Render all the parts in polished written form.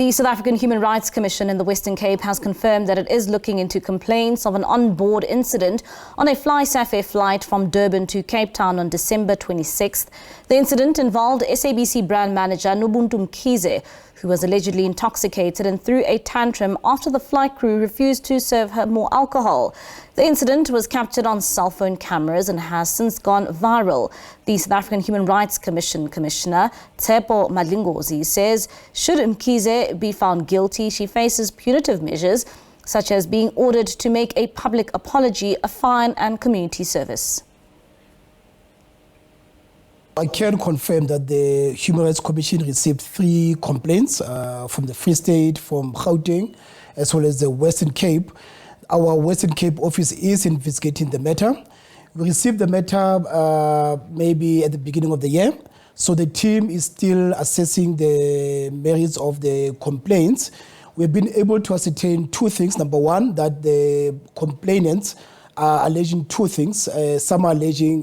The South African Human Rights Commission in the Western Cape has confirmed that it is looking into complaints of an onboard incident on a FlySafair flight from Durban to Cape Town on December 26th. The incident involved SABC brand manager Nobuntu Mkhize, who was allegedly intoxicated and threw a tantrum after the flight crew refused to serve her more alcohol. The incident was captured on cell phone cameras and has since gone viral. The South African Human Rights Commission Commissioner Tshepo Madlingozi says should Mkhize be found guilty, she faces punitive measures such as being ordered to make a public apology, a fine and community service. I can confirm that the Human Rights Commission received 3 complaints from the Free State, from Gauteng, as well as the Western Cape. Our Western Cape office is investigating the matter. We received the matter maybe at the beginning of the year. So the team is still assessing the merits of the complaints. We've been able to ascertain 2 things. Number one, that the complainants are alleging 2 things. Some are alleging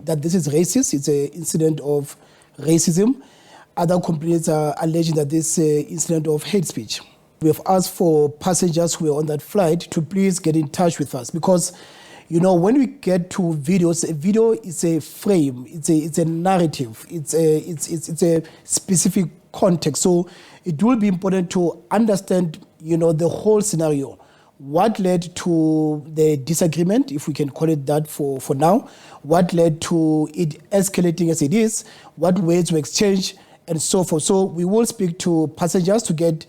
that this is racist. It's an incident of racism. Other complainants are alleging that this is an incident of hate speech. We have asked for passengers who were on that flight to please get in touch with us because, you know, when we get to videos, a video is a frame, it's a narrative, it's a specific context. So it will be important to understand, you know, the whole scenario. What led to the disagreement, if we can call it that for now? What led to it escalating as it is? What words were exchanged, and so forth. So we will speak to passengers to get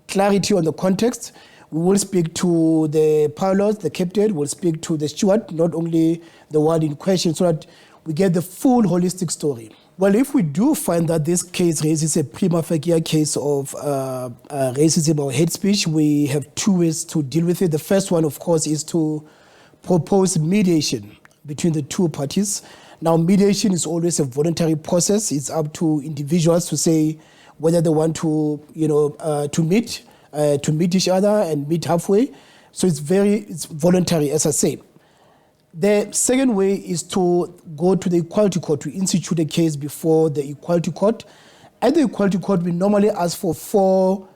clarity on the context. We will speak to the pilot, the captain, we'll speak to the steward, not only the one in question, so that we get the full holistic story. Well, if we do find that this case raises a prima facie case of racism or hate speech, we have 2 ways to deal with it. The first one, of course, is to propose mediation between the 2 parties. Now, mediation is always a voluntary process. It's up to individuals to say whether they want to, to meet each other and meet halfway. So it's voluntary, as I say. The second way is to go to the Equality Court, to institute a case before the Equality Court. At the Equality Court, we normally ask for 4,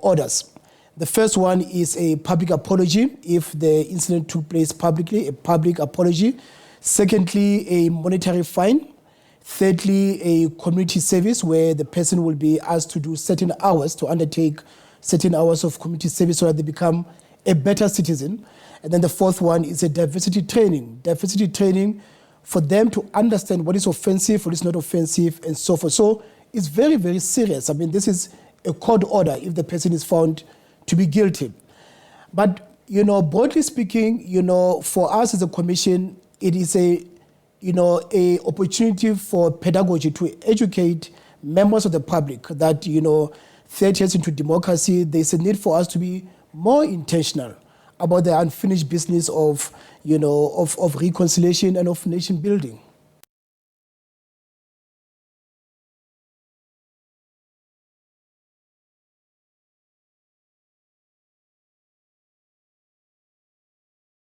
orders. The first one is a public apology if the incident took place publicly, a public apology. Secondly, a monetary fine. Thirdly, a community service where the person will be asked to do certain hours, to undertake certain hours of community service so that they become a better citizen. And then the 4th one is a diversity training. Diversity training for them to understand what is offensive, what is not offensive, and so forth. So it's very, very serious. I mean, this is a court order if the person is found to be guilty. But, broadly speaking, for us as a commission, it is a opportunity for pedagogy to educate members of the public that, 30 years into democracy, there's a need for us to be more intentional about the unfinished business of reconciliation and of nation building.